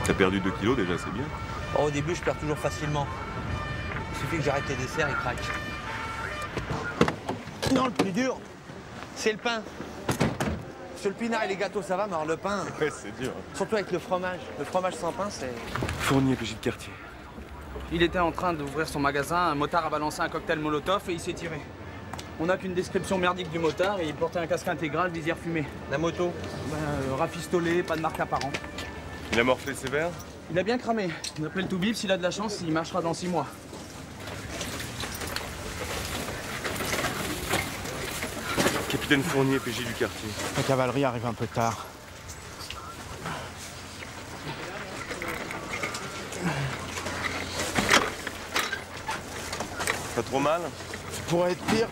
T'as perdu 2 kilos déjà, c'est bien. Oh, au début, je perds toujours facilement. Il suffit que j'arrête les desserts, ils craquent. Non, le plus dur, c'est le pain. Sur le pinard et les gâteaux, ça va, mais alors le pain... Ouais, c'est dur. Surtout avec le fromage. Le fromage sans pain, c'est... Fournier, PJ de quartier. Il était en train d'ouvrir son magasin, un motard a balancé un cocktail Molotov et il s'est tiré. On n'a qu'une description merdique du motard et il portait un casque intégral, visière fumée. La moto? Rafistolé, pas de marque apparente. Il a morflé sévère? Il a bien cramé. D'après le tout-bif, s'il a de la chance, il marchera dans 6 mois. Capitaine Fournier, PJ du quartier. La cavalerie arrive un peu tard. Pas trop mal? Ça pourrait être pire.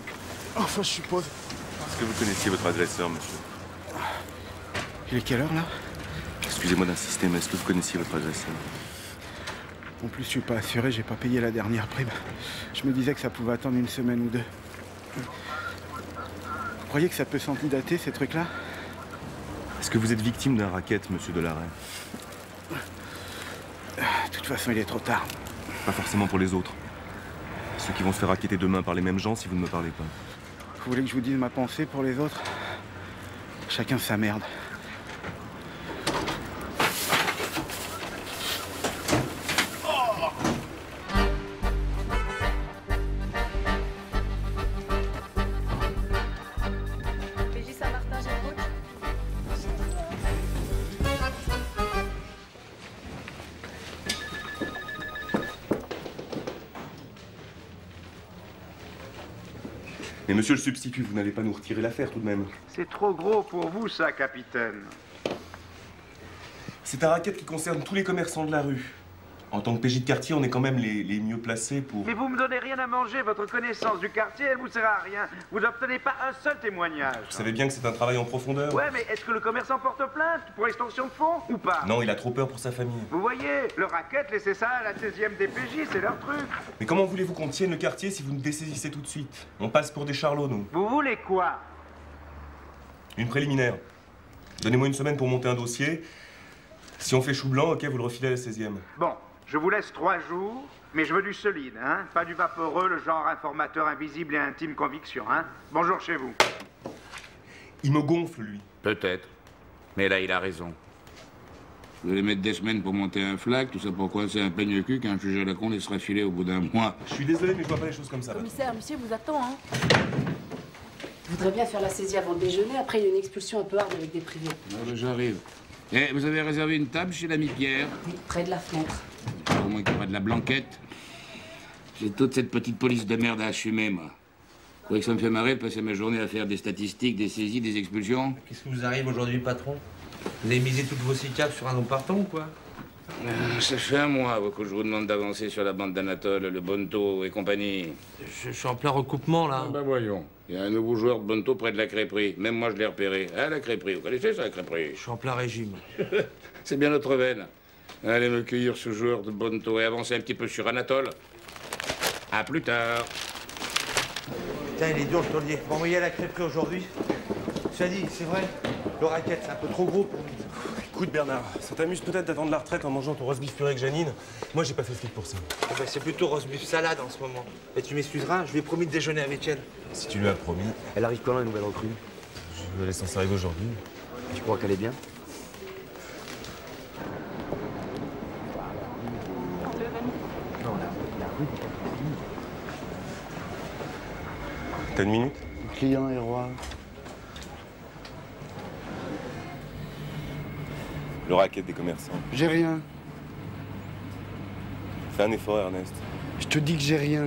Enfin, je suppose. Est-ce que vous connaissiez votre agresseur, monsieur? Il est quelle heure, là? Excusez-moi d'insister, mais est-ce que vous connaissiez votre agresseur? En plus, je suis pas assuré, j'ai pas payé la dernière prime. Je me disais que ça pouvait attendre une semaine ou deux. Vous croyez que ça peut s'antidater, ces trucs-là? Est-ce que vous êtes victime d'un racket, monsieur Delahaye? De toute façon, il est trop tard. Pas forcément pour les autres. Ceux qui vont se faire racketter demain par les mêmes gens si vous ne me parlez pas. Vous voulez que je vous dise ma pensée pour les autres? Chacun sa merde. PJ Saint-Martin, j'écoute. Mais monsieur le substitut, vous n'allez pas nous retirer l'affaire tout de même. C'est trop gros pour vous, ça, capitaine. C'est un racket qui concerne tous les commerçants de la rue. En tant que PJ de quartier, on est quand même les mieux placés pour... Mais vous me donnez rien à manger, votre connaissance du quartier, elle vous sert à rien. Vous n'obtenez pas un seul témoignage. Vous savez bien que c'est un travail en profondeur. Ouais, mais est-ce que le commerçant porte plainte pour extorsion de fonds ou pas? Non, il a trop peur pour sa famille. Vous voyez, le racket, laissez ça à la 16e DPJ, c'est leur truc. Mais comment voulez-vous qu'on tienne le quartier si vous nous dessaisissez tout de suite? On passe pour des charlots, nous. Vous voulez quoi? Une préliminaire. Donnez-moi une semaine pour monter un dossier. Si on fait chou blanc, ok, vous le refilez à la 16e. Bon, je vous laisse 3 jours, mais je veux du solide, hein. Pas du vaporeux, le genre informateur invisible et intime conviction, hein. Bonjour chez vous. Il me gonfle, lui. Peut-être. Mais là, il a raison. Vous allez mettre des semaines pour monter un flag, tout ça pour coincer un peigne-cul qu'un juge à la con laissera filer au bout d'un mois. Je suis désolé, mais je vois pas les choses comme ça. Commissaire, monsieur vous attend, hein. Je voudrais bien faire la saisie avant le déjeuner. Après, il y a une expulsion un peu hard avec des privés. Ah, ben, j'arrive. Eh, vous avez réservé une table chez l'ami Pierre? Oui, près de la fenêtre. Au moins qu'il n'y ait pas de la blanquette. J'ai toute cette petite police de merde à assumer, moi. Vous croyez que ça me fait marrer de passer ma journée à faire des statistiques, des saisies, des expulsions? Qu'est-ce qui vous arrive aujourd'hui, patron? Vous avez misé toutes vos 6 caps sur un nom partant ou quoi? Ça fait un mois que je vous demande d'avancer sur la bande d'Anatole, le Bonto et compagnie. Je suis en plein recoupement, là. Ah bah voyons. Il y a un nouveau joueur de Bonto près de la crêperie. Même moi, je l'ai repéré. Ah, la crêperie. Vous connaissez ça, la crêperie? Je suis en plein régime. C'est bien notre veine. Allez me cueillir ce joueur de Bonto et avancer un petit peu sur Anatole. À plus tard. Putain, il est dur, je te le dis. M'envoyer à la crêperie aujourd'hui. Je t'ai dit, c'est vrai. Le racket, c'est un peu trop gros pour nous. Écoute, Bernard, ça t'amuse peut-être d'attendre la retraite en mangeant ton roast beef purée avec Janine. Moi, j'ai pas fait fric pour ça. Ah bah, c'est plutôt roast beef salade en ce moment. Et tu m'excuseras, je lui ai promis de déjeuner avec elle. Si tu lui as promis, Elle arrive quand, la nouvelle recrue? je la laisse en arriver aujourd'hui. Tu crois qu'elle est bien? T'as une minute? Le client est roi. Le racket des commerçants. J'ai rien. Fais un effort, Ernest. Je te dis que j'ai rien.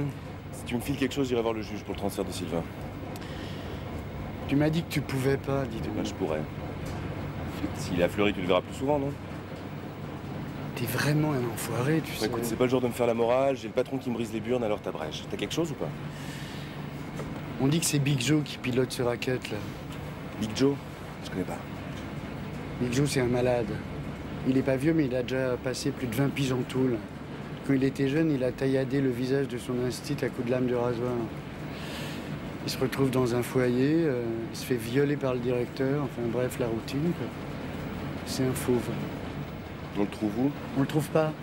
Si tu me files quelque chose, j'irai voir le juge pour le transfert de Sylvain. Tu m'as dit que tu pouvais pas, dis donc. Là, je pourrais. S'il est à Fleury, tu le verras plus souvent, non? T'es vraiment un enfoiré, tu sais. Écoute, c'est pas le jour de me faire la morale. J'ai le patron qui me brise les burnes, alors t'abrèges. T'as quelque chose ou pas? On dit que c'est Big Joe qui pilote ce racket, là. Big Joe? Je connais pas. Big Joe, c'est un malade. Il est pas vieux, mais il a déjà passé plus de 20 piges en tôle. Quand il était jeune, il a tailladé le visage de son instit à coups de lame de rasoir. Il se retrouve dans un foyer, il se fait violer par le directeur, enfin bref, la routine, quoi. C'est un fauve. On le trouve où? On le trouve pas.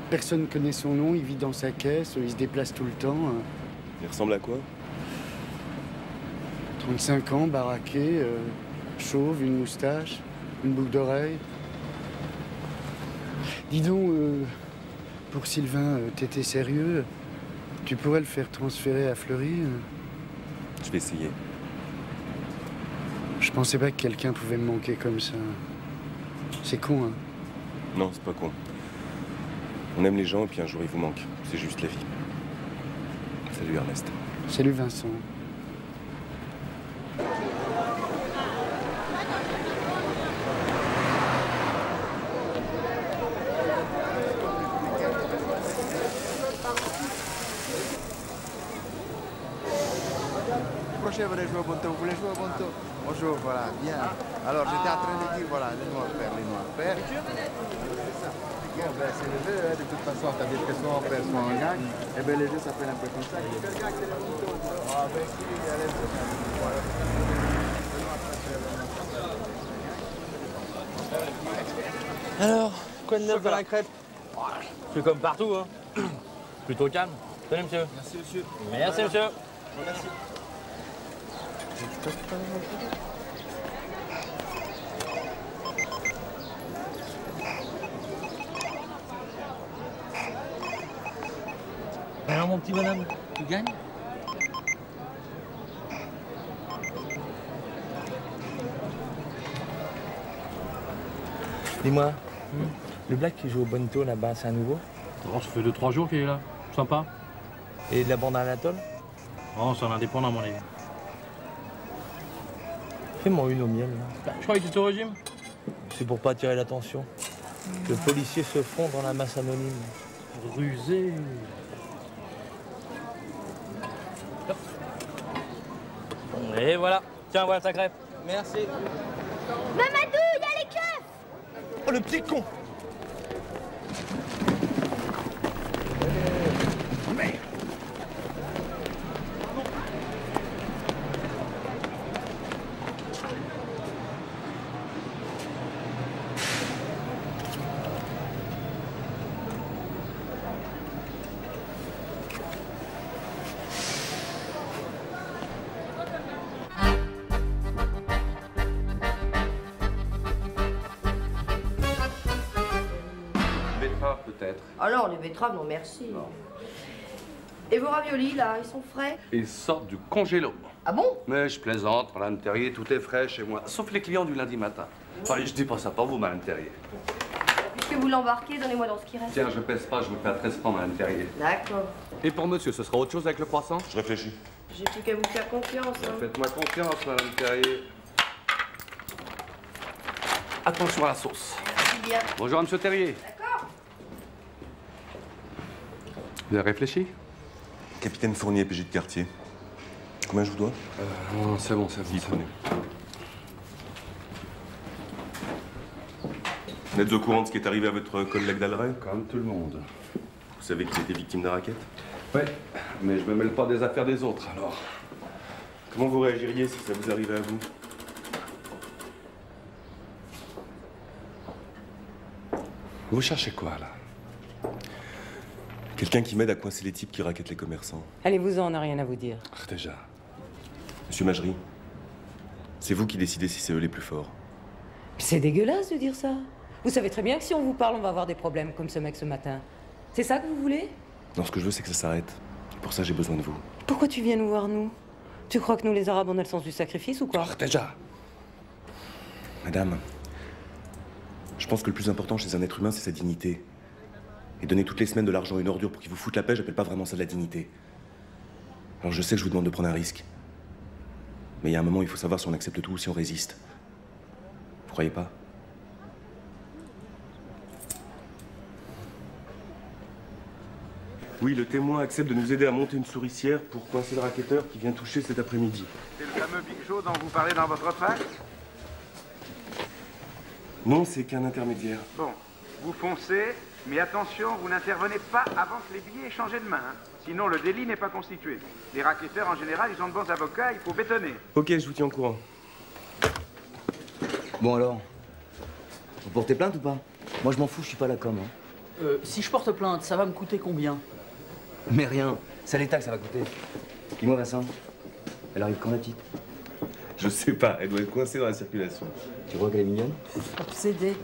Personne ne connaît son nom, il vit dans sa caisse, il se déplace tout le temps. Il ressemble à quoi? 35 ans, baraqué, chauve, une moustache, une boucle d'oreille. Dis donc, pour Sylvain, t'étais sérieux? Tu pourrais le faire transférer à Fleury? Je vais essayer. Je pensais pas que quelqu'un pouvait me manquer comme ça. C'est con, hein? Non, c'est pas con. On aime les gens et puis un jour ils vous manquent. C'est juste la vie. Salut Ernest. Salut Vincent. Vous voulez jouer au bonto, vous voulez jouer au bonto. Bonjour, voilà, bien. Alors, j'étais en train de dire, voilà, les noirs pères, les noirs pères. Ben, c'est le jeu, hein, de toute façon, c'est-à-dire que soit on perd, soit on gagne. Et bien, le jeu s'appelle un peu comme ça. Ah, ben, si, allez, alors, quoi de neuf dans la crêpe? C'est comme partout, hein. Plutôt calme. Tenez, monsieur. Merci, monsieur. Merci, monsieur. Merci. Alors, mon petit bonhomme, tu gagnes? Dis-moi, le black qui joue au bonto là-bas, c'est un nouveau? Oh, ça fait 2-3 jours qu'il est là. Sympa. Et de la bande Anatole? Oh, c'est un indépendant à mon avis. Fais-moi une au miel. Là. Je croyais que tu étais au régime. C'est pour pas attirer l'attention. Le policier se fond dans la masse anonyme. Rusé. Et voilà. Tiens, voilà ta crêpe. Merci. Mamadou, il y a les keufs! Oh, le petit con! Peut-être. Ah non, les betteraves, non merci. Non. Et vos raviolis, là, ils sont frais? Ils sortent du congélo. Ah bon? Mais je plaisante, Madame Terrier, tout est frais chez moi. Sauf les clients du lundi matin. Enfin, je dis pas ça pour vous, Madame Terrier. Puisque vous l'embarquez, donnez-moi dans ce qui reste. Tiens, je pèse pas, je vous fais à 13 francs, Madame Terrier. D'accord. Et pour monsieur, ce sera autre chose avec le croissant? Je réfléchis. J'ai plus qu'à vous faire confiance, hein. Faites-moi confiance, Madame Terrier. Attention à la sauce. Merci bien. Bonjour, Monsieur Terrier. D'accord. Vous avez réfléchi? Capitaine Fournier, PJ de quartier. Combien je vous dois? Non, c'est bon, c'est bon. Prenez. Vous êtes au courant de ce qui est arrivé à votre collègue d'Alray? Comme tout le monde. Vous savez qu'il était victime d'un racket? Ouais, mais je me mêle pas des affaires des autres, alors. Comment vous réagiriez si ça vous arrivait à vous? Vous cherchez quoi, là? Quelqu'un qui m'aide à coincer les types qui raquettent les commerçants. Allez-vous-en, on n'a rien à vous dire. Ah, déjà. Monsieur Magerie, c'est vous qui décidez si c'est eux les plus forts. C'est dégueulasse de dire ça. Vous savez très bien que si on vous parle, on va avoir des problèmes comme ce mec ce matin. C'est ça que vous voulez? Non, ce que je veux, c'est que ça s'arrête. Pour ça, j'ai besoin de vous. Pourquoi tu viens nous voir, nous? Tu crois que nous, les Arabes, on a le sens du sacrifice ou quoi? Ah, déjà. Madame, je pense que le plus important chez un être humain, c'est sa dignité. Et donner toutes les semaines de l'argent à une ordure pour qu'il vous foute la paix, j'appelle pas vraiment ça de la dignité. Alors je sais que je vous demande de prendre un risque. Mais il y a un moment, il faut savoir si on accepte tout ou si on résiste. Vous croyez pas? Oui, le témoin accepte de nous aider à monter une souricière pour coincer le racketteur qui vient toucher cet après-midi. C'est le fameux Big Joe dont vous parlez dans votre tract? Non, c'est qu'un intermédiaire. Bon, vous foncez, mais attention, vous n'intervenez pas avant que les billets aient changé de main. Hein. Sinon, le délit n'est pas constitué. Les racketteurs, en général, ils ont de bons avocats, il faut bétonner. Ok, je vous tiens au courant. Bon alors, vous portez plainte ou pas? Moi, je m'en fous, je suis pas la com. Hein. Si je porte plainte, ça va me coûter combien? Mais rien. C'est à l'État que ça va coûter. Dis-moi, Vincent, elle arrive quand la petite? Je sais pas, elle doit être coincée dans la circulation. Tu crois qu'elle est mignonne? Obsédé.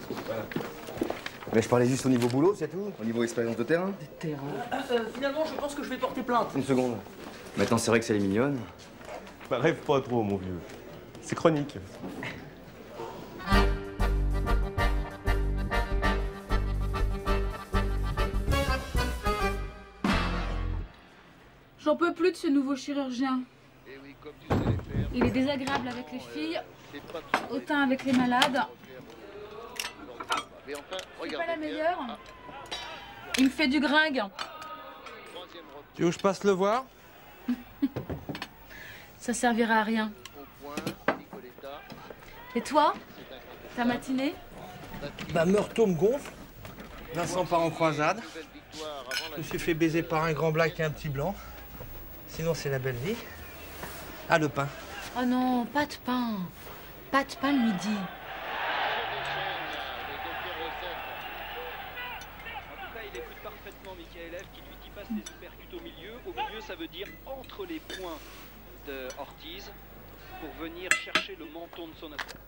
Mais je parlais juste au niveau boulot, c'est tout? Au niveau expérience de terrain? Finalement, je pense que je vais porter plainte. Une seconde. Maintenant, c'est vrai que c'est mignonne. Bah, rêve pas trop, mon vieux. C'est chronique. J'en peux plus de ce nouveau chirurgien. Il est désagréable avec les filles, hautain avec les malades. C'est pas la meilleure. Il me fait du gringue. Tu veux que je passe le voir? Ça servira à rien. Et toi? Ta matinée? Bah, Meurthaud me gonfle. Vincent part en croisade. Je me suis fait baiser par un grand black et un petit blanc. Sinon, c'est la belle vie. Ah, le pain. Oh non, pas de pain. Pas de pain le midi. En tout cas, il écoute parfaitement Michael qui lui dit passe les uppercuts au milieu. Au milieu, ça veut dire entre les poings de Ortiz pour venir chercher le menton de son adversaire.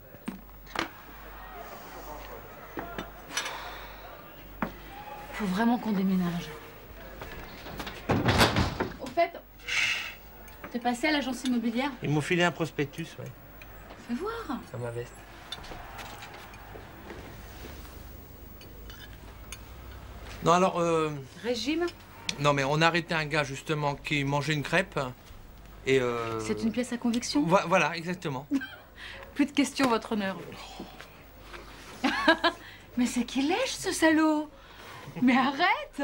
Faut vraiment qu'on déménage. Au fait, t'es passé à l'agence immobilière? Ils m'ont filé un prospectus, ouais. Fais voir. Ça ma veste. Non, alors, Régime? non, mais on a arrêté un gars, justement, qui mangeait une crêpe. Et C'est une pièce à conviction? Voilà, exactement. Plus de questions, votre honneur. Mais c'est qu'il lèche, ce salaud! Mais arrête!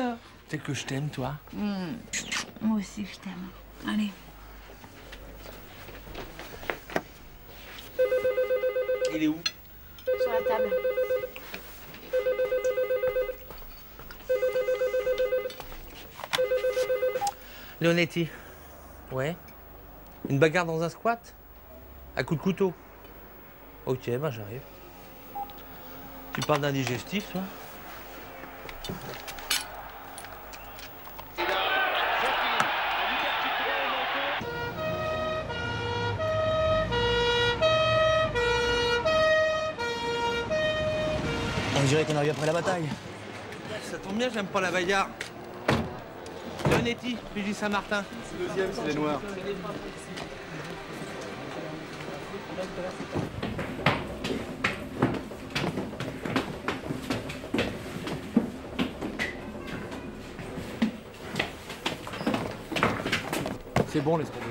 C'est que je t'aime, toi. Moi aussi, je t'aime. Allez. Il est où? Sur la table. Leonetti. Ouais. Une bagarre dans un squat? À coup de couteau? Ok, ben j'arrive. Tu parles d'un digestif, toi? On dirait qu'on arrive après la bataille. Ça tombe bien, j'aime pas la bagarre. Leonetti, Fiji Saint-Martin. Le deuxième, c'est les noirs. C'est bon, laisse tomber.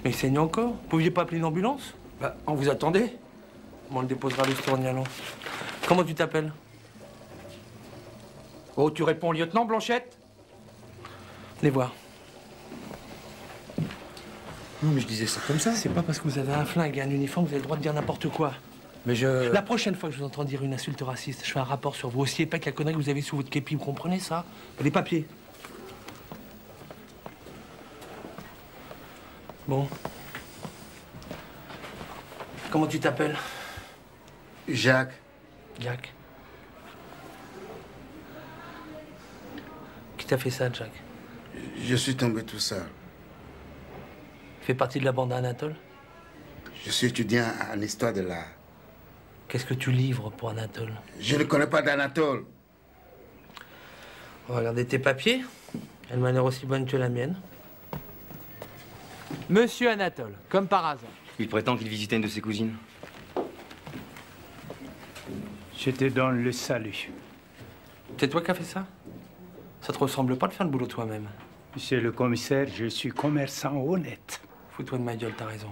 Mais il saigne encore? Vous pouviez pas appeler une ambulance? Bah, on vous attendait. Bon, on le déposera le tour en y allant. Comment tu t'appelles? Oh, tu réponds lieutenant Blanchette? Venez voir. Non, mais je disais ça comme ça. C'est pas parce que vous avez un flingue et un uniforme que vous avez le droit de dire n'importe quoi. Mais je... La prochaine fois que je vous entends dire une insulte raciste, je fais un rapport sur vous aussi épais que la connerie que vous avez sous votre képi. Vous comprenez ça? Les papiers. Bon. Comment tu t'appelles? Jacques. Jacques. Qui t'a fait ça, Jacques? Je suis tombé tout seul. Tu fais partie de la bande Anatole? Je suis étudiant en histoire de l'art. Qu'est-ce que tu livres pour Anatole? Je ne connais pas d'Anatole. On va regarder tes papiers. Elle m'a l'air aussi bonne que la mienne. Monsieur Anatole, comme par hasard. Il prétend qu'il visitait une de ses cousines. Je te donne le salut. C'est toi qui as fait ça? Ça te ressemble pas de faire le boulot toi-même. Monsieur le commissaire, je suis commerçant honnête. Fous-toi de ma gueule, t'as raison.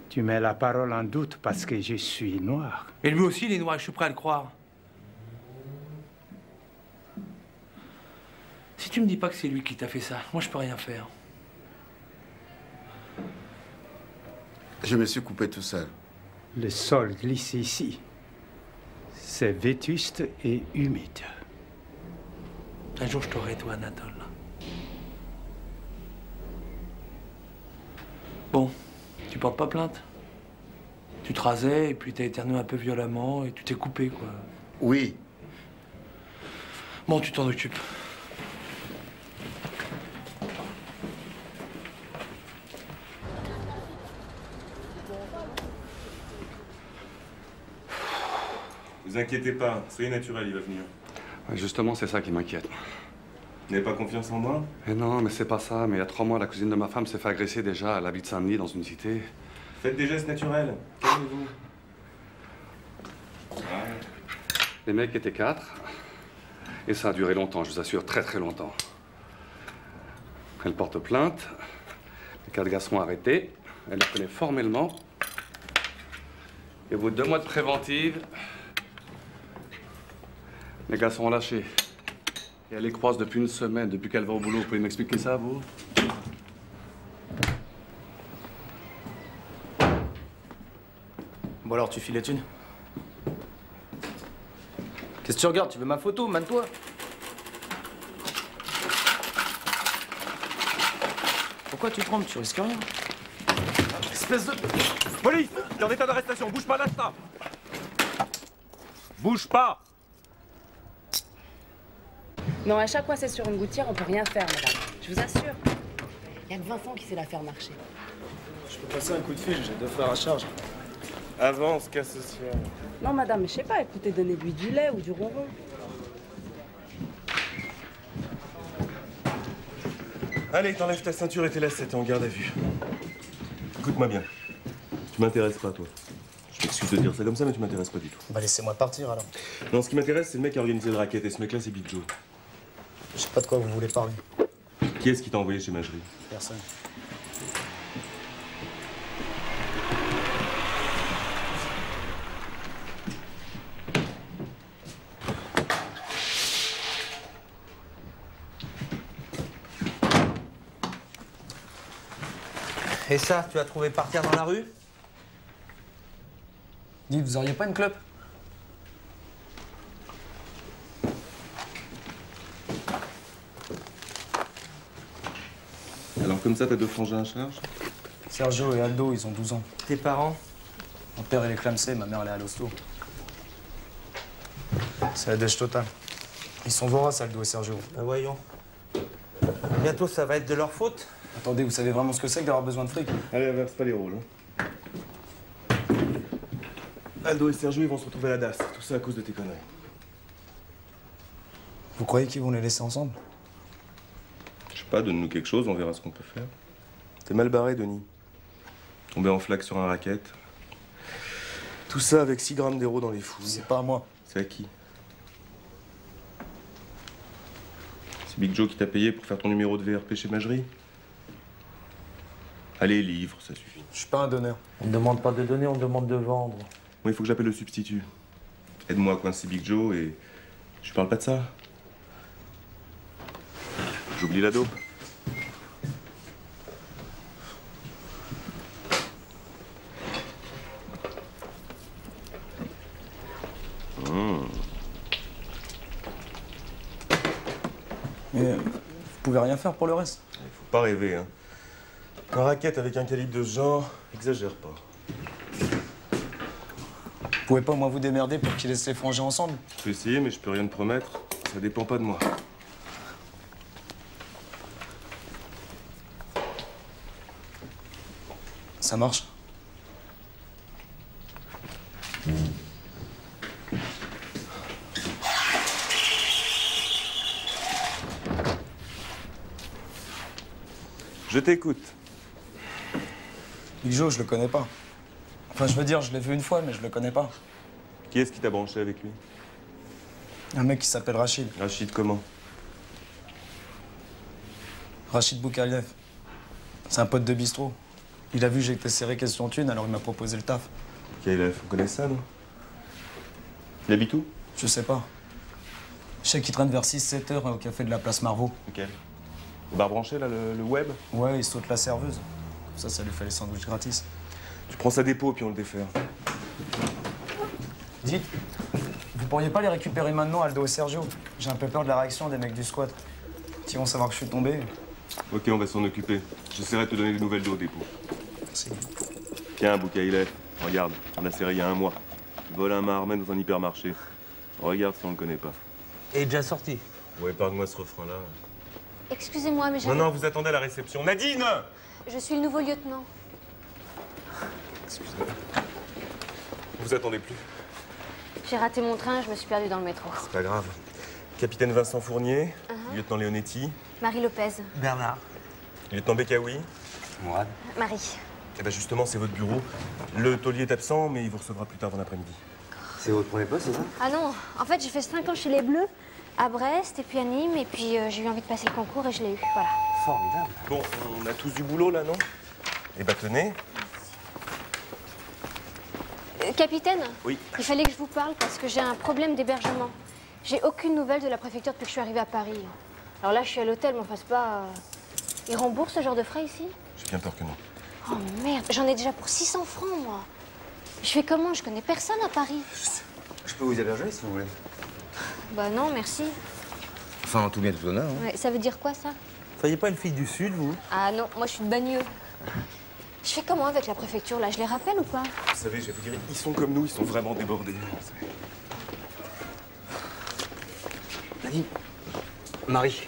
Tu mets la parole en doute parce que je suis noir. Et lui aussi, il est noir, je suis prêt à le croire. Si tu me dis pas que c'est lui qui t'a fait ça, moi je peux rien faire. Je me suis coupé tout seul. Le sol glisse ici. C'est vétuste et humide. Un jour, je t'aurai, toi, Anatole. Bon, tu portes pas plainte? Tu te rasais et puis t'as éternué un peu violemment et tu t'es coupé, quoi. Oui. Bon, tu t'en occupes. Vous inquiétez pas, soyez naturel, il va venir. Ouais, justement, c'est ça qui m'inquiète. Vous n'avez pas confiance en moi? Non, mais c'est pas ça. Mais il y a 3 mois, la cousine de ma femme s'est fait agresser déjà à la ville de Saint-Denis dans une cité. Faites des gestes naturels. Calmez-vous. Ouais. Les mecs étaient 4. Et ça a duré longtemps, je vous assure, très très longtemps. Elle porte plainte. Les 4 garçons arrêtés. Elle les connaît formellement. Et au bout de 2 mois de préventive, les gars sont relâchés. Et elle les croise depuis une semaine, depuis qu'elle va au boulot. Vous pouvez m'expliquer ça, vous? Bon alors, tu files les thunes? Qu'est-ce que tu regardes? Tu veux ma photo? Mane-toi. Pourquoi tu trembles? Tu risques rien. Espèce de... Police! T'es en état d'arrestation, bouge pas d'instant! Bouge pas! Non, à chaque fois c'est sur une gouttière, on peut rien faire, madame. Je vous assure. Il y a que Vincent qui sait la faire marcher. Je peux passer un coup de fil, j'ai 2 frères à charge. Avance, cas social. Non, madame, mais je sais pas, écoutez, donnez-lui du lait ou du ronron. Allez, t'enlèves ta ceinture et tes lacets, t'es en garde à vue. Écoute-moi bien. Tu m'intéresses pas, toi. Je m'excuse de dire ça comme ça, mais tu m'intéresses pas du tout. Bah laissez-moi partir alors. Non, ce qui m'intéresse, c'est le mec qui a organisé le racket, et ce mec-là, c'est Big Joe. Je sais pas de quoi vous voulez parler. Qui est-ce qui t'a envoyé chez Magerie? Personne. Et ça, tu as trouvé par terre dans la rue? Dis, vous auriez pas une clope? Alors comme ça, t'as 2 frangins à charge? Sergio et Aldo, ils ont 12 ans. Tes parents? Mon père, il est clamsé, ma mère, elle est à l'hosto. C'est la dèche totale. Ils sont voraces, Aldo et Sergio. Ben voyons. Bientôt, ça va être de leur faute. Attendez, vous savez vraiment ce que c'est que d'avoir besoin de fric? Allez, inverse pas les rôles. Hein. Aldo et Sergio, ils vont se retrouver à la DAS. Tout ça à cause de tes conneries. Vous croyez qu'ils vont les laisser ensemble? Je sais pas, donne-nous quelque chose, on verra ce qu'on peut faire. T'es mal barré, Denis. Tombé en flaque sur un racket. Tout ça avec 6 grammes d'héros dans les fouilles. C'est pas à moi. C'est à qui? C'est Big Joe qui t'a payé pour faire ton numéro de VRP chez Magerie? Allez, livre, ça suffit. Je suis pas un donneur. On ne demande pas de donner, on demande de vendre. Moi, il faut que j'appelle le substitut. Aide-moi à coincer Big Joe et... Je parle pas de ça. J'oublie la dope. Mais vous pouvez rien faire pour le reste? Il faut pas rêver, hein. Un racket avec un calibre de ce genre, exagère pas. Vous pouvez pas, moi, vous démerder pour qu'ils laissent les frangins ensemble? Je peux essayer, mais je peux rien te promettre. Ça dépend pas de moi. Ça marche. Je t'écoute. Big Joe, je le connais pas. Enfin, je veux dire, je l'ai vu une fois, mais je le connais pas. Qui est-ce qui t'a branché avec lui? Un mec qui s'appelle Rachid. Rachid comment? Rachid Boukaliev. C'est un pote de bistrot. Il a vu que j'étais serré question thune, alors il m'a proposé le taf. Boukaliev, on connaît ça, non? Il habite où? Je sais pas. Je sais qu'il traîne vers 6-7 heures au café de la place Marvaux. Lequel? Le bar branché, là, le web? Ouais, il saute la serveuse. Comme ça lui fait les sandwichs gratis. Tu prends sa dépôt, puis on le défère. Dites, vous pourriez pas les récupérer maintenant, Aldo et Sergio? J'ai un peu peur de la réaction des mecs du squat. Ils vont savoir que je suis tombé. Ok, on va s'en occuper. J'essaierai de te donner des nouvelles d'eau au dépôt. Merci. Tiens, Boukaïlev, regarde, on l'a serré il y a un mois. Il vole un Maharmen dans un hypermarché. Regarde si on le connaît pas. Et déjà sorti. Ouais, épargne-moi ce refrain-là. Excusez-moi, mais j'avais... Non, vous attendez à la réception. Nadine! Je suis le nouveau lieutenant. Excusez-moi. Vous attendez plus. J'ai raté mon train, je me suis perdue dans le métro. C'est pas grave. Capitaine Vincent Fournier, lieutenant Leonetti, Marie Lopez. Bernard. lieutenant Bekaoui. Mourad. Marie. Eh ben justement, c'est votre bureau. Le taulier est absent, mais il vous recevra plus tard dans l'après-midi. C'est votre premier poste, c'est ça? Ah non, en fait, j'ai fait 5 ans chez les Bleus, à Brest, et puis à Nîmes, et puis j'ai eu envie de passer le concours et je l'ai eu, voilà. Formidable. Bon, on a tous du boulot là, non? Eh ben tenez. Capitaine? Oui. Il fallait que je vous parle parce que j'ai un problème d'hébergement. J'ai aucune nouvelle de la préfecture depuis que je suis arrivée à Paris. Alors là, je suis à l'hôtel, mais enfin, c'est pas... Ils remboursent ce genre de frais ici? J'ai bien peur que non. Oh merde, j'en ai déjà pour 600 francs, moi. Je fais comment? Je connais personne à Paris. Je peux vous héberger si vous voulez. Bah non, merci. Enfin, tout bien, tout honneur. Hein. Ouais, ça veut dire quoi, ça? Soyez pas une fille du Sud, vous? Ah non, moi, je suis de Bagneux. Je fais comment avec la préfecture, là? Je les rappelle ou pas? Vous savez, je vais vous dire, ils sont comme nous, ils sont vraiment débordés. Nadine. Marie,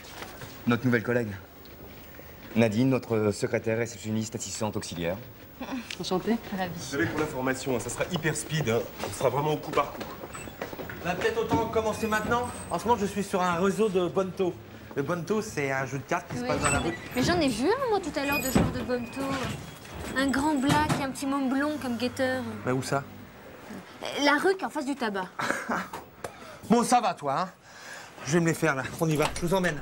notre nouvelle collègue. Nadine, notre secrétaire réceptionniste assistante auxiliaire. Enchantée. Ravie. Vous savez, pour l'information, ça sera hyper speed. Hein. On sera vraiment au coup par coup. Bah, peut-être autant commencer maintenant. En ce moment, je suis sur un réseau de Bonto. Le Bonto, c'est un jeu de cartes qui se passe dans la rue. Mais j'en ai vu un, moi, tout à l'heure, de joueur de Bonto. Un grand black et un petit môme blond comme guetteur. Bah, où ça? La rue qui est en face du tabac. Bon, ça va, toi, hein? Je vais me les faire, là. On y va. Je vous emmène.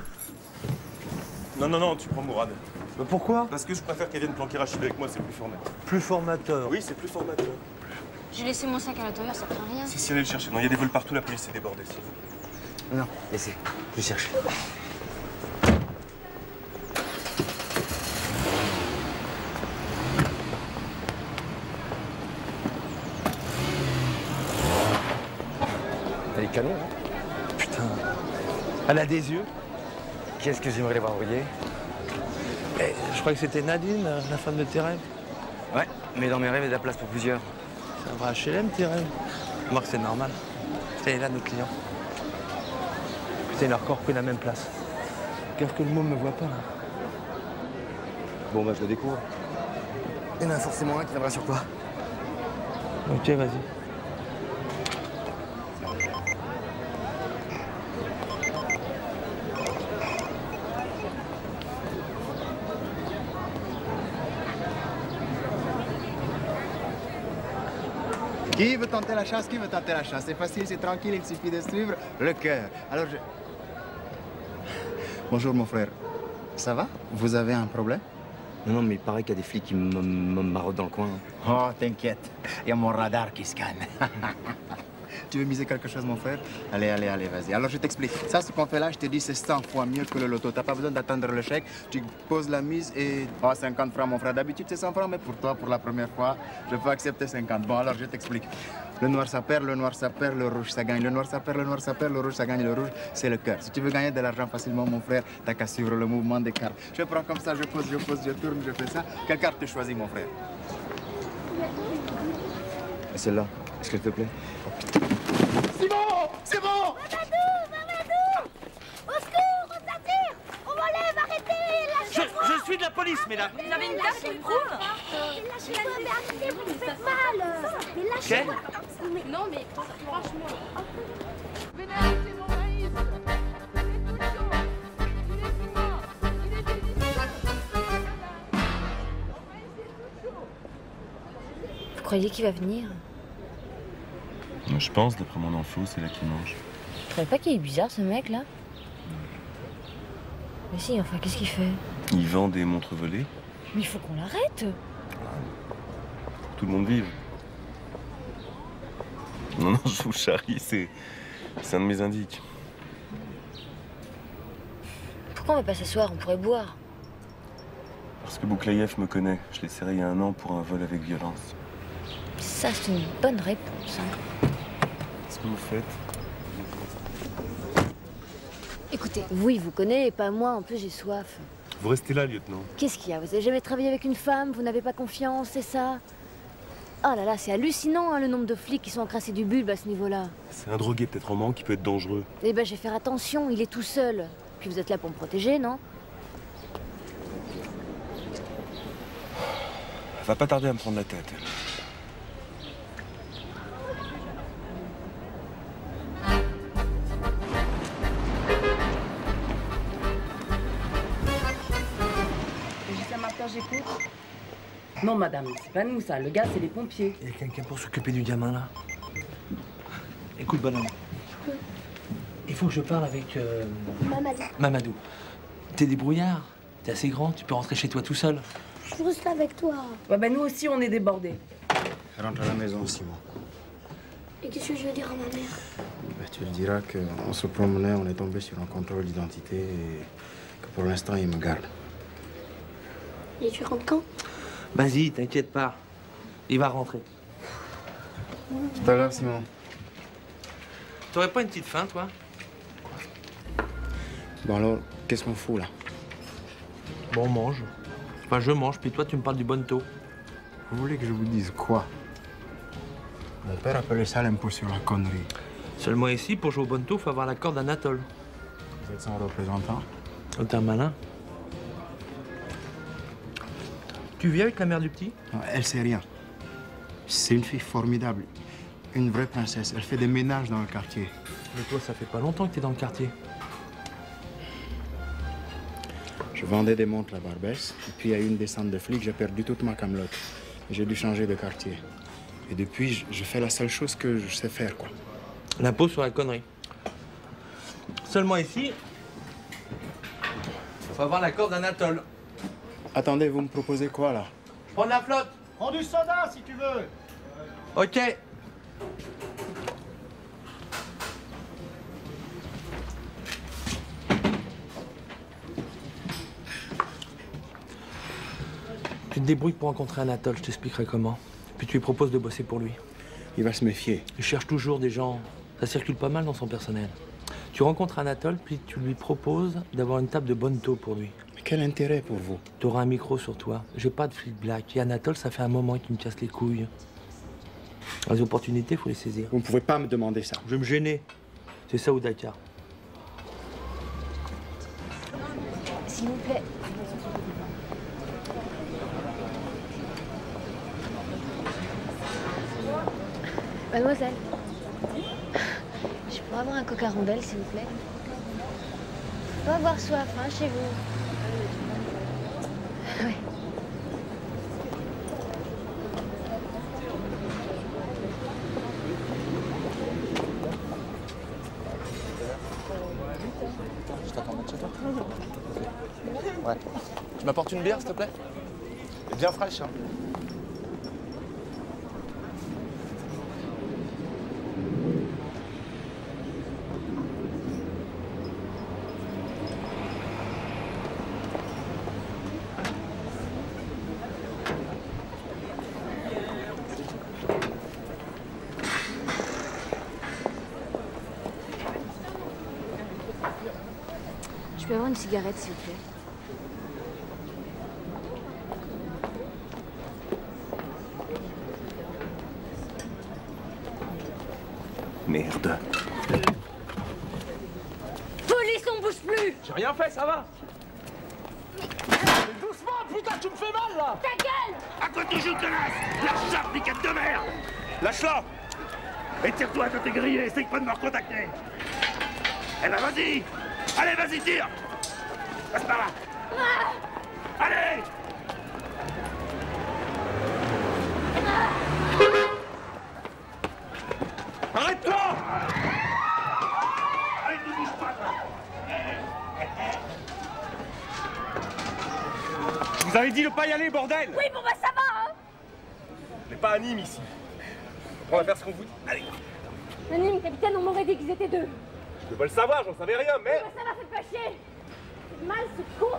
Non, non, non, tu prends Mourad. Mais pourquoi? Parce que je préfère qu'elle vienne planquer Rachid avec moi, c'est plus formateur. Plus formateur? Oui, c'est plus formateur. J'ai laissé mon sac à l'intérieur, ça craint rien. Si, allez le chercher. Non, il y a des vols partout, la police est débordée, s'il vous plaît. Non, laissez. Je cherche. Elle est canon, hein? Putain. Elle a des yeux. Qu'est-ce que j'aimerais les voir briller? Je croyais que c'était Nadine, la femme de tes rêves. Ouais, mais dans mes rêves, il y a de la place pour plusieurs. C'est un vrai HLM, tes rêves. Remarque, c'est normal. C'est là, nos clients. Putain, il a encore pris la même place. Gaffe que le môme me voit pas, là. Bon, bah, je le découvre. Il y en a forcément un qui viendra sur toi. Ok, vas-y. Qui veut tenter la chasse? Qui veut tenter la chasse? C'est facile, c'est tranquille, il suffit de suivre le cœur. Alors je... Bonjour mon frère. Ça va? Vous avez un problème? Non, mais il paraît qu'il y a des flics qui me maraudent dans le coin. Oh, t'inquiète. Il y a mon radar qui scanne. Tu veux miser quelque chose, mon frère? Allez, allez, allez, vas-y. Alors, je t'explique. Ça, ce qu'on fait là, je te dis, c'est 100 fois mieux que le loto. T'as pas besoin d'attendre le chèque. Tu poses la mise et... Oh, 50 francs, mon frère. D'habitude, c'est 100 francs, mais pour toi, pour la première fois, je peux accepter 50. Bon, alors, je t'explique. Le noir, ça perd, le noir, ça perd, le rouge, ça gagne. Le noir, ça perd, le noir, ça perd, le rouge, ça gagne. Le rouge, c'est le cœur. Si tu veux gagner de l'argent facilement, mon frère, t'as qu'à suivre le mouvement des cartes. Je prends comme ça, je pose, je tourne, je fais ça. Quelle carte tu choisis, mon frère? Et celle-là, est-ce qu'elle te plaît? C'est bon! C'est bon! Mamadou! Au secours, on s'attire! On m'enlève, arrêtez! Je suis de la police, mesdames! Vous avez une carte qui le prouve? Lâchez-moi, mais arrêtez, vous me faites mal! Mais lâchez-moi! Non, mais franchement... Venez arrêter mon maïs! Vous croyez qu'il va venir? Je pense, d'après mon info, c'est là qu'il mange. Je trouvais pas qu'il est bizarre, ce mec-là? Mais si, enfin, qu'est-ce qu'il fait? Il vend des montres volées. Mais il faut qu'on l'arrête! Tout le monde vive. Non, non, je vous charrie, c'est un de mes indices. Pourquoi on va pas s'asseoir? On pourrait boire. Parce que Bouklaïev me connaît. Je l'ai serré il y a 1 an pour un vol avec violence. Ça, c'est une bonne réponse. Hein. Qu'est-ce que vous faites? Écoutez, vous, il vous connaît et pas moi. En plus, j'ai soif. Vous restez là, lieutenant. Qu'est-ce qu'il y a? Vous avez jamais travaillé avec une femme? Vous n'avez pas confiance, c'est ça? Oh là là, c'est hallucinant, hein, le nombre de flics qui sont encrassés du bulbe à ce niveau-là. C'est un drogué peut-être en manque qui peut être dangereux. Eh ben, je vais faire attention, il est tout seul. Puis vous êtes là pour me protéger, non? Elle va pas tarder à me prendre la tête. Martin, j'écoute. Non, madame, c'est pas nous, ça. Le gars, c'est les pompiers. Il y a quelqu'un pour s'occuper du gamin, là. Écoute, bonhomme. Il faut que je parle avec... Mamadou. Mamadou. T'es débrouillard. T'es assez grand, tu peux rentrer chez toi tout seul. Je reste avec toi. Ouais, ben nous aussi, on est débordés. Rentre à la maison, Simon. Et qu'est-ce que je vais dire à ma mère? Ben, tu lui diras qu'en se promenant, on est tombé sur un contrôle d'identité et que pour l'instant, il me garde. Et tu rentres quand? Vas-y, t'inquiète pas. Il va rentrer. Tout à l'heure, Simon. T'aurais pas une petite faim, toi? Bon alors, qu'est-ce qu'on fout là? Bon, on mange. Enfin, je mange, puis toi, tu me parles du bonneto. Vous voulez que je vous dise quoi? Mon père appelait ça l'impôt sur la connerie. Seulement ici, pour jouer au bonneto, faut avoir l'accord d'Anatole. Vous êtes son représentant? Oh, t'es un malin. Tu vis avec la mère du petit? Non, elle sait rien. C'est une fille formidable. Une vraie princesse. Elle fait des ménages dans le quartier. Mais toi, ça fait pas longtemps que t'es dans le quartier. Je vendais des montres à Barbès. Et puis, à une descente de flics, j'ai perdu toute ma camelote. J'ai dû changer de quartier. Et depuis, je fais la seule chose que je sais faire, quoi. L'impôt sur la connerie. Seulement ici, faut avoir l'accord d'Anatole. Attendez, vous me proposez quoi, là? Je prends de la flotte. Prends du soda, si tu veux. Ok. Tu te débrouilles pour rencontrer Anatole, je t'expliquerai comment. Puis tu lui proposes de bosser pour lui. Il va se méfier. Il cherche toujours des gens. Ça circule pas mal dans son personnel. Tu rencontres Anatole, puis tu lui proposes d'avoir une table de bonneto pour lui. Mais quel intérêt pour vous? Tu auras un micro sur toi. J'ai pas de flic black. Et Anatole, ça fait un moment qu'il me casse les couilles. Les opportunités, faut les saisir. Vous ne pouvez pas me demander ça. Je vais me gêner. C'est ça ou Dakar. S'il vous plaît. Mademoiselle, je pourrais avoir un coca rondelle, s'il vous plaît? Faut pas avoir soif, hein, chez vous. Ouais. Je t'attends chez toi. Ouais. Tu m'apportes une bière, s'il te plaît? Bien fraîche, hein. Je peux avoir une cigarette, s'il vous plaît? Merde. Police, on bouge plus! J'ai rien fait, ça va? Doucement, putain, tu me fais mal, là! Ta gueule! À quoi tu joues, connasse? Lâche-la, piquette de merde! Lâche-la! Et tire-toi quand t'es grillé, essaye pas de me recontacter! Eh ben vas-y! Allez, vas-y, tire! Passe par là! Allez! Arrête-toi! Allez, ne bouge pas, toi! Vous avez dit de pas y aller, bordel! Oui, bon bah ça va, hein! On n'est pas à Nîmes, ici. On va faire ce qu'on vous dit. Allez! Nîmes, capitaine, on m'aurait dit qu'ils étaient deux. Je peux pas le savoir, j'en savais rien, mais... Ça m'a fait pas chier! C'est mal, c'est con!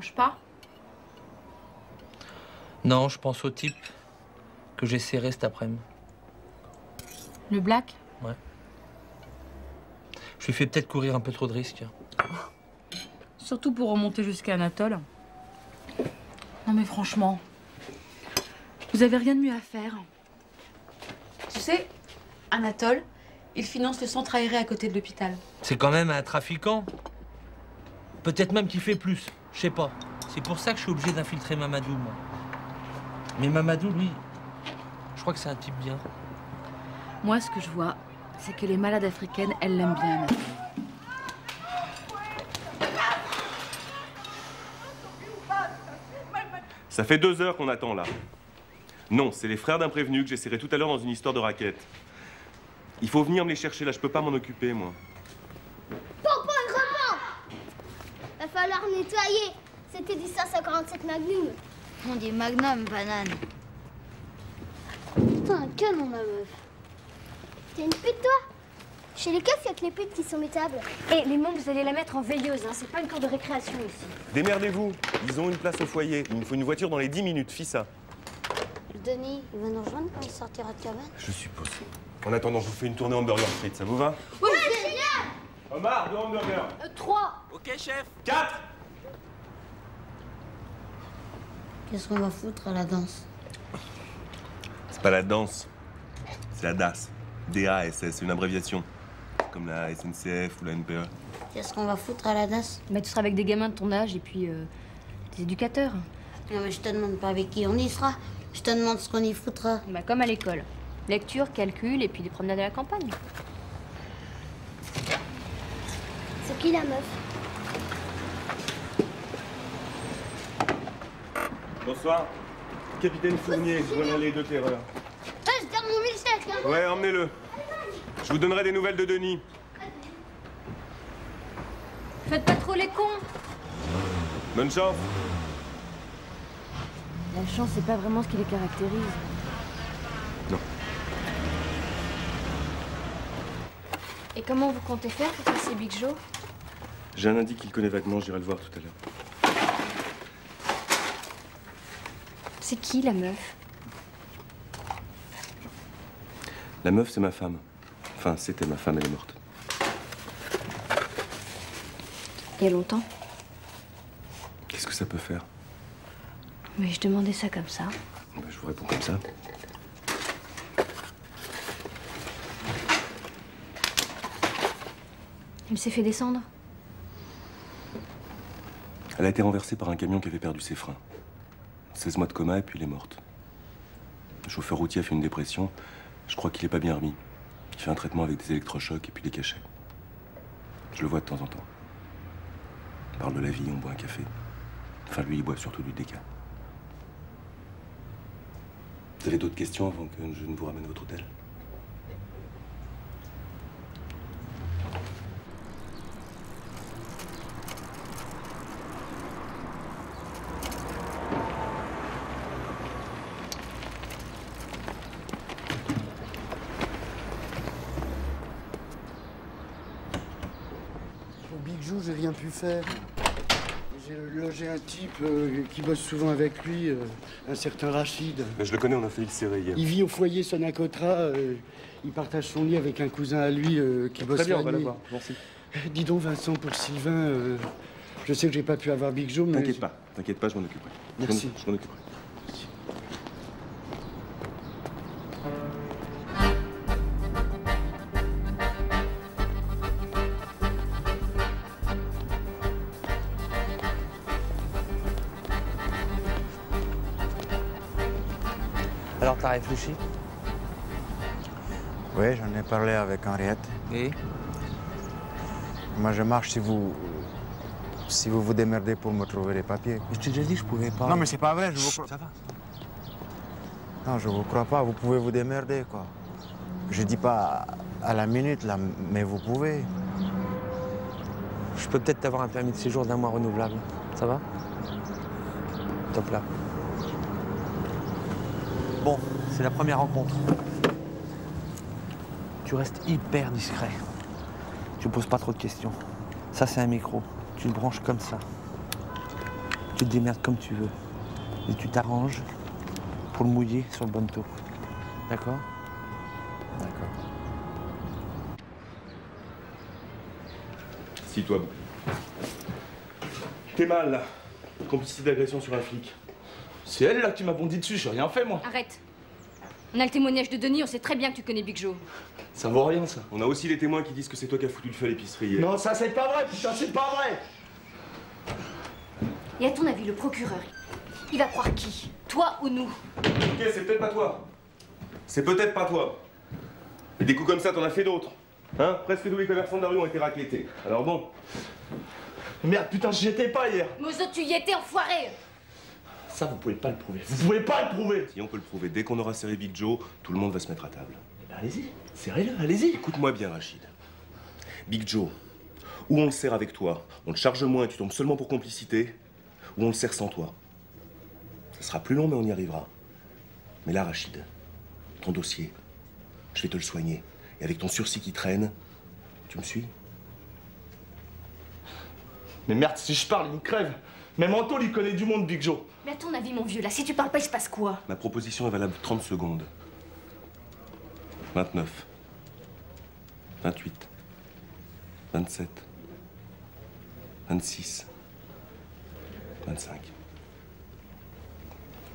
dérange pas? Non, je pense au type que j'ai serré cet après-midi. Le black? Ouais. Je lui fais peut-être courir un peu trop de risques. Surtout pour remonter jusqu'à Anatole. Non mais franchement, vous avez rien de mieux à faire. Tu sais, Anatole, il finance le centre aéré à côté de l'hôpital. C'est quand même un trafiquant. Peut-être même qu'il fait plus. Je sais pas. C'est pour ça que je suis obligé d'infiltrer Mamadou, moi. Mais Mamadou, lui, je crois que c'est un type bien. Moi, ce que je vois, c'est que les malades africaines, elles l'aiment bien, Anatole. Ça fait 2 heures qu'on attend là. Non, c'est les frères d'un prévenu que j'ai serré tout à l'heure dans une histoire de raquette. Il faut venir me les chercher là, je peux pas m'en occuper moi. Papa, il repart. Va falloir nettoyer. C'était du 547 Magnum. On dit Magnum, banane. Putain, un canon, ma meuf. T'es une pute, toi? Chez les keufs, il y a que les putes qui sont mettables. Et les mômes, vous allez la mettre en veilleuse, hein. C'est pas une cour de récréation ici. Démerdez-vous, ils ont une place au foyer. Il me faut une voiture dans les 10 minutes, fis ça. Denis, il va nous rejoindre quand il sortira de cabane? Je suppose. En attendant, je vous fais une tournée hamburger frites, ça vous va? Oui, génial. Omar, 2 hamburgers. 3. Ok, chef. 4. Qu'est-ce qu'on va foutre à la danse? C'est pas la danse, c'est la DAS. D-A-S-S, c'est une abréviation. Comme la SNCF ou la NPE. Qu'est-ce qu'on va foutre à la danse? Mais tu seras avec des gamins de ton âge et puis des éducateurs. Non, mais je te demande pas avec qui on y sera. Je te demande ce qu'on y foutra. Bah, comme à l'école. Lecture, calcul et puis des promenades à la campagne. C'est qui la meuf? Bonsoir. Capitaine Fournier, je vois les 2 terreurs. Je garde mon milkshake, hein. Ouais, emmenez-le. Je vous donnerai des nouvelles de Denis. Faites pas trop les cons. Bonne chance. La chance, c'est pas vraiment ce qui les caractérise. Non. Et comment vous comptez faire pour passer Big Joe? J'ai un indice qu'il connaît vaguement, j'irai le voir tout à l'heure. C'est qui, la meuf? La meuf, c'est ma femme. Enfin, c'était ma femme, elle est morte. Il y a longtemps? Qu'est-ce que ça peut faire? Mais je demandais ça comme ça. Ben, je vous réponds comme ça. Elle s'est fait descendre? Elle a été renversée par un camion qui avait perdu ses freins. 16 mois de coma et puis elle est morte. Le chauffeur routier a fait une dépression. Je crois qu'il est pas bien remis. Il fait un traitement avec des électrochocs et puis des cachets. Je le vois de temps en temps. On parle de la vie, on boit un café. Enfin, lui, il boit surtout du déca. Vous avez d'autres questions avant que je ne vous ramène votre hôtel? Pour Big Joe, j'ai rien pu faire. J'ai logé un type qui bosse souvent avec lui, un certain Rachid. Mais je le connais, on a failli le serrer hier. Il vit au foyer Sonacotra. Il partage son lit avec un cousin à lui qui bosse Très bien, la on va nuit. l'avoir. Merci. Dis donc, Vincent, pour Sylvain, je sais que j'ai pas pu avoir Big Joe, mais... T'inquiète pas, je m'en occuperai. Merci. Je m'en occuperai. Alors, t'as réfléchi? Oui, j'en ai parlé avec Henriette. Et? Moi, je marche si vous vous démerdez pour me trouver les papiers. Je t'ai déjà dit que je pouvais pas. Non, mais c'est pas vrai, je vous crois. Ça va. Non, je vous crois pas, vous pouvez vous démerder, quoi. Je dis pas à la minute, là, mais vous pouvez. Je peux peut-être avoir un permis de séjour d'1 mois renouvelable. Ça va? Top là. Bon, c'est la première rencontre. Tu restes hyper discret. Tu poses pas trop de questions. Ça, c'est un micro. Tu le branches comme ça. Tu te démerdes comme tu veux. Et tu t'arranges pour le mouiller sur le bonneto. D'accord? D'accord. Si toi. T'es mal, là. Complicité d'agression sur un flic. C'est elle, là, qui m'a bondi dessus. J'ai rien fait, moi. Arrête. On a le témoignage de Denis, on sait très bien que tu connais Big Joe. Ça vaut rien, ça. On a aussi les témoins qui disent que c'est toi qui as foutu le feu à l'épicerie hier. Non, ça, c'est pas vrai, putain, c'est pas vrai. Et à ton avis, le procureur, il va croire qui? Toi ou nous? Ok, c'est peut-être pas toi. C'est peut-être pas toi. Et des coups comme ça, t'en as fait d'autres. Hein? Presque tous les commerçants de la rue ont été raclettés. Alors bon. Merde, putain, j'y étais pas hier. Mozo, tu y étais, enfoiré! Ça, vous pouvez pas le prouver. Vous pouvez pas le prouver. Si on peut le prouver, dès qu'on aura serré Big Joe, tout le monde va se mettre à table. Ben, allez-y, serrez-le, allez-y. Écoute-moi bien, Rachid. Big Joe, ou on le serre avec toi, on le charge moins et tu tombes seulement pour complicité, ou on le serre sans toi. Ça sera plus long, mais on y arrivera. Mais là, Rachid, ton dossier, je vais te le soigner. Et avec ton sursis qui traîne, tu me suis? Mais merde, si je parle, il me crève. Même Antoine, il connaît du monde, Big Joe. Mais à ton avis, mon vieux, là, si tu parles pas, il se passe quoi? Ma proposition est valable 30 secondes. 29. 28. 27. 26. 25.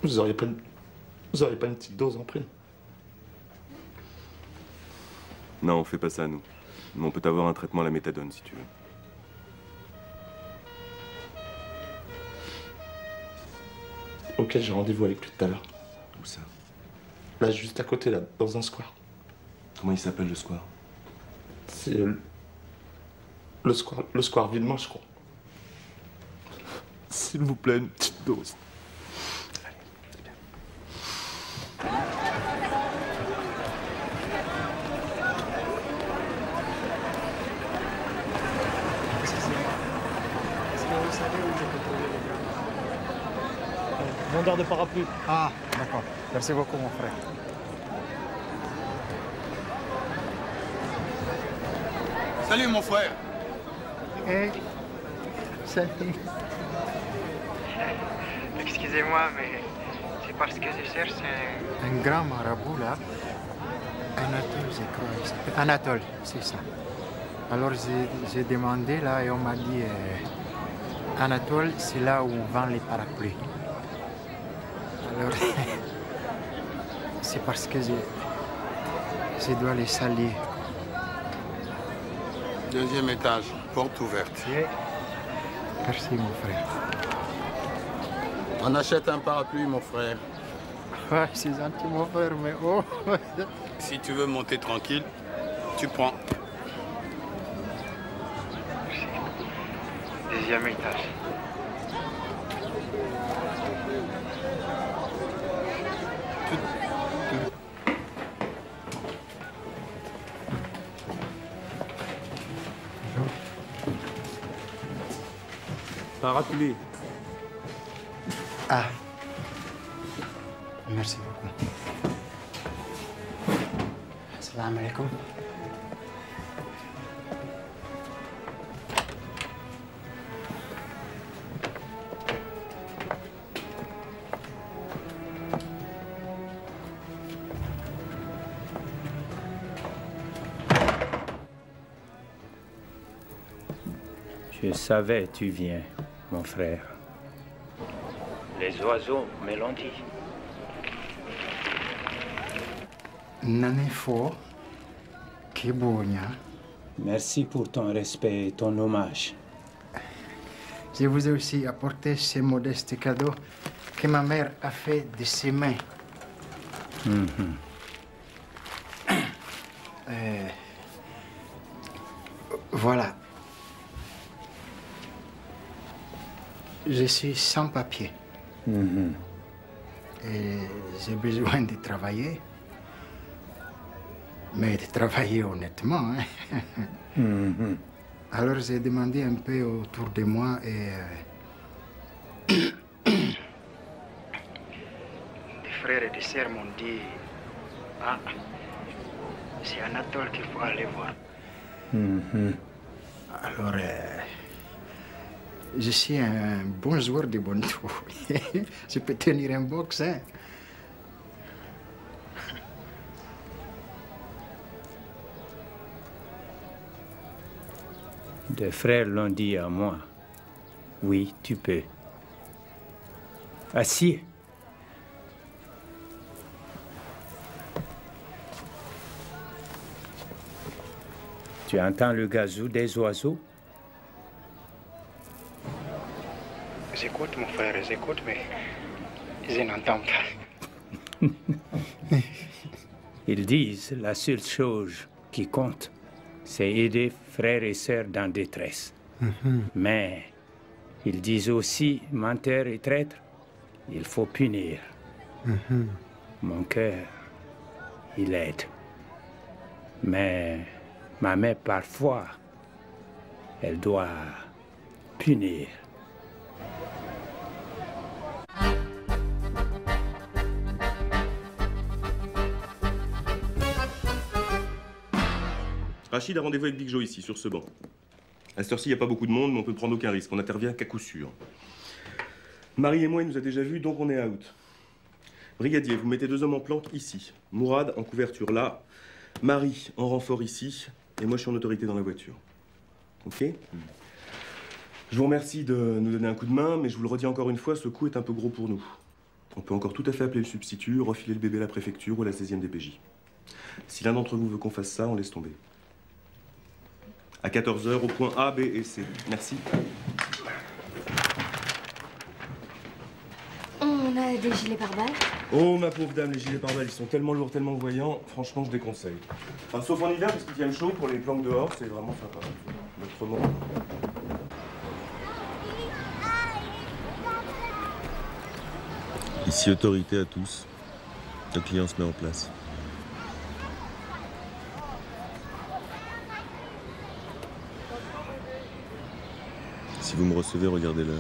Vous auriez pas une petite dose en prime? Non, on fait pas ça, nous. Mais on peut avoir un traitement à la méthadone, si tu veux. Ok, j'ai rendez-vous avec lui tout à l'heure. Où ça? Là, juste à côté, là, dans un square. Comment il s'appelle, le square? C'est le square Villemont, je crois. S'il vous plaît, une petite dose. Vendeur de parapluie. Ah, d'accord. Merci beaucoup, mon frère. Salut, mon frère. Hey. Salut. Excusez-moi, mais c'est parce que je cherche un grand marabout, là. Anatole, je crois. Il s'appelle Anatole, c'est ça. Alors, j'ai demandé, là, et on m'a dit... Anatole, c'est là où on vend les parapluies. Alors, c'est parce que je dois les saluer. Deuxième étage, porte ouverte. Merci, mon frère. On achète un parapluie, mon frère. Ouais, c'est gentil, mon frère, mais oh. Si tu veux monter tranquille, tu prends. Deuxième étage. Parapluie. Ah. Merci beaucoup. Assalamu alaikum. Je savais tu viens, mon frère. Les oiseaux me l'ont dit. Nanefo, Kebonia. Merci pour ton respect et ton hommage. Je vous ai aussi apporté ces modestes cadeaux que ma mère a fait de ses mains. Voilà. Je suis sans papier. Et j'ai besoin de travailler. Mais de travailler honnêtement. Hein. Alors j'ai demandé un peu autour de moi et... des frères et des sœurs m'ont dit... Ah, c'est Anatole qu'il faut aller voir. Alors, Je suis un bon joueur de bon tour. Je peux tenir un box, hein. Des frères l'ont dit à moi. Oui, tu peux. Assis. Tu entends le gazou des oiseaux? J'écoute, mon frère, j'écoute, mais je n'entends pas. Ils disent la seule chose qui compte, c'est aider frères et sœurs dans détresse. Mais ils disent aussi, menteur et traître, il faut punir. Mon cœur, il aide. Mais ma main, parfois, elle doit punir. Rachid a rendez-vous avec Big Joe ici, sur ce banc. À cette heure-ci, il n'y a pas beaucoup de monde, mais on peut prendre aucun risque. On n'intervient qu'à coup sûr. Marie et moi, il nous a déjà vus, donc on est out. Brigadier, vous mettez 2 hommes en planque ici. Mourad en couverture là. Marie en renfort ici. Et moi, je suis en autorité dans la voiture. Ok? Je vous remercie de nous donner un coup de main, mais je vous le redis encore une fois, ce coup est un peu gros pour nous. On peut encore tout à fait appeler le substitut, refiler le bébé à la préfecture ou à la 16e DPJ. Si l'un d'entre vous veut qu'on fasse ça, on laisse tomber. À 14 h au point A, B et C. Merci. On a des gilets pare-balles. Oh, ma pauvre dame, les gilets pare-balles, ils sont tellement lourds, tellement voyants. Franchement, je déconseille. Enfin, sauf en hiver, parce qu'ils tiennent chaud pour les planques dehors, c'est vraiment sympa. Autrement... Ici, autorité à tous. Le client se met en place. Si vous me recevez, regardez l'heure.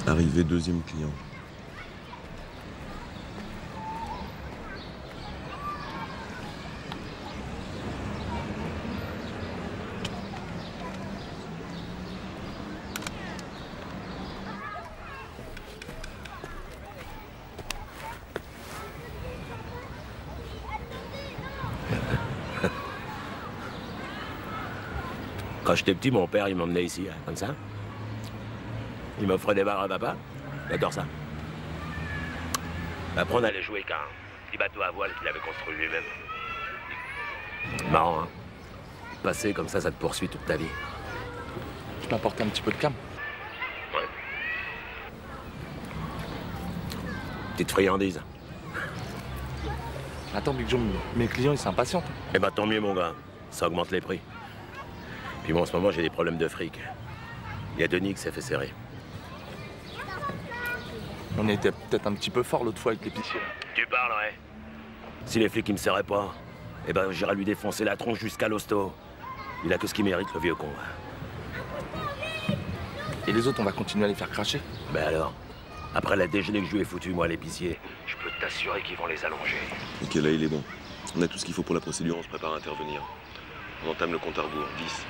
Arrivé 2e client. Quand j'étais petit, mon père, il m'emmenait ici, hein, comme ça. Il m'offrait des bars à papa. J'adore ça. Après, on allait jouer qu'un petit bateau à voile qu'il avait construit lui-même. Marrant, hein. Passer comme ça te poursuit toute ta vie. Tu peux apporter un petit peu de calme? Ouais. Petite friandise. Attends, Big Joe, mes clients, ils s'impatientent. Eh ben, tant mieux, mon gars. Ça augmente les prix. Puis moi, en ce moment, j'ai des problèmes de fric. Il y a Denis qui s'est fait serrer. On était peut-être un petit peu fort l'autre fois avec l'épicier. Tu parles, ouais. Si les flics, ils me serraient pas, eh ben, j'irai lui défoncer la tronche jusqu'à l'hosto. Il a que ce qu'il mérite, le vieux con. Et les autres, on va continuer à les faire cracher? Ben alors, après la déjeuner que je lui ai foutu, moi, à l'épicier, je peux t'assurer qu'ils vont les allonger. Ok, là, il est bon. On a tout ce qu'il faut pour la procédure, on se prépare à intervenir. On entame le compte à rebours. 10,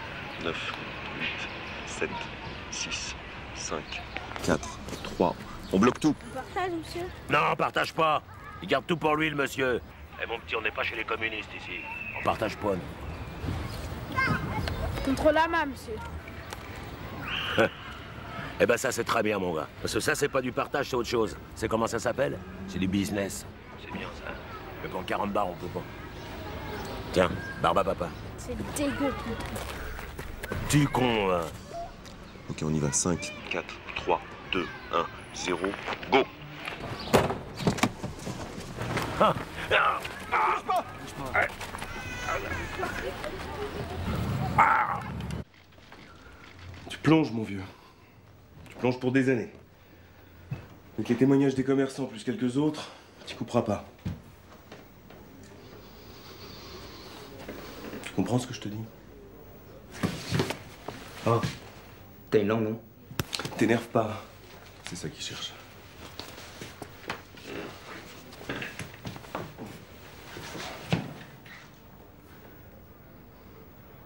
9, 8, 7, 6, 5, 4, 3. On bloque tout. On partage, monsieur? Non, on partage pas. Il garde tout pour lui, le monsieur. Eh mon petit, on n'est pas chez les communistes ici. On partage pas, nous. Contre la main, monsieur. Eh ben ça, c'est très bien, mon gars. Parce que ça, c'est pas du partage, c'est autre chose. C'est comment ça s'appelle? C'est du business. C'est bien, ça. Mais pour 40 bars, on peut pas. Tiens, barbe à papa. C'est dégueu. Tu con, hein. Ok, on y va. 5, 4, 3, 2, 1, 0, go. Ah. Tu plonges, mon vieux. Tu plonges pour des années. Avec les témoignages des commerçants plus quelques autres, tu couperas pas. Tu comprends ce que je te dis? Ah. T'as une langue, non? T'énerve pas. C'est ça qu'il cherche.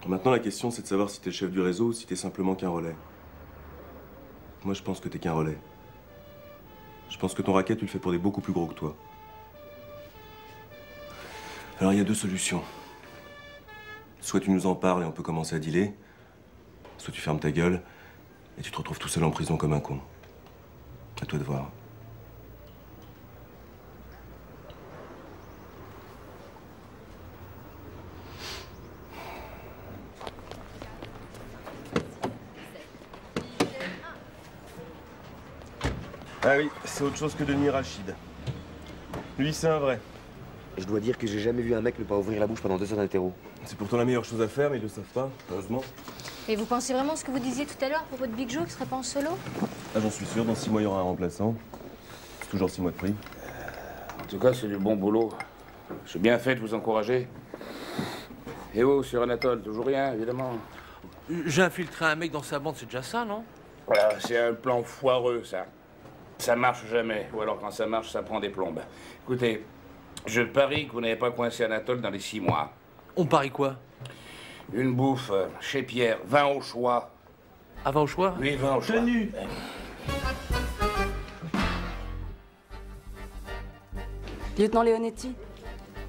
Maintenant, la question, c'est de savoir si t'es le chef du réseau ou si t'es simplement qu'un relais. Moi, je pense que t'es qu'un relais. Je pense que ton racket, tu le fais pour des beaucoup plus gros que toi. Alors, il y a deux solutions. Soit tu nous en parles et on peut commencer à dealer, soit tu fermes ta gueule et tu te retrouves tout seul en prison comme un con. À toi de voir. Ah oui, c'est autre chose que Denis Rachid. Lui, c'est un vrai. Je dois dire que j'ai jamais vu un mec ne pas ouvrir la bouche pendant 2 heures d'interro. C'est pourtant la meilleure chose à faire, mais ils le savent pas, heureusement. Et vous pensez vraiment ce que vous disiez tout à l'heure à propos de Big Joe, qui serait pas en solo? Ah, j'en suis sûr, dans 6 mois, il y aura un remplaçant. C'est toujours 6 mois de prix. En tout cas, c'est du bon boulot. J'ai bien fait de vous encourager. Et oh, sur Anatole, toujours rien, évidemment. J'ai infiltré un mec dans sa bande, c'est déjà ça, non? Voilà, c'est un plan foireux, ça. Ça marche jamais. Ou alors, quand ça marche, ça prend des plombes. Écoutez, je parie que vous n'avez pas coincé Anatole dans les 6 mois. On parie quoi? Une bouffe chez Pierre, vin au choix. Ah, vin au choix? Oui, vin au choix. Tenu. Lieutenant Leonetti,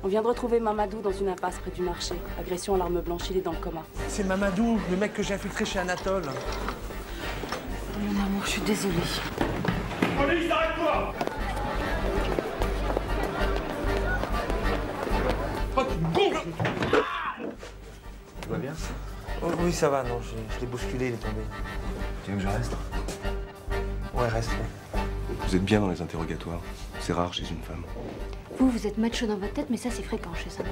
on vient de retrouver Mamadou dans une impasse près du marché. Agression à l'arme blanche, il est dans le coma. C'est Mamadou, le mec que j'ai infiltré chez Anatole. Mon amour, je suis désolée. Police, arrête-toi! Oh, tu me gonfles! Tu vas bien? Oh, oui, ça va, non, je l'ai bousculé, il est tombé. Tu veux que je reste? Ouais, reste. Ouais. Vous êtes bien dans les interrogatoires. C'est rare chez une femme. Vous êtes macho dans votre tête, mais ça, c'est fréquent chez ça.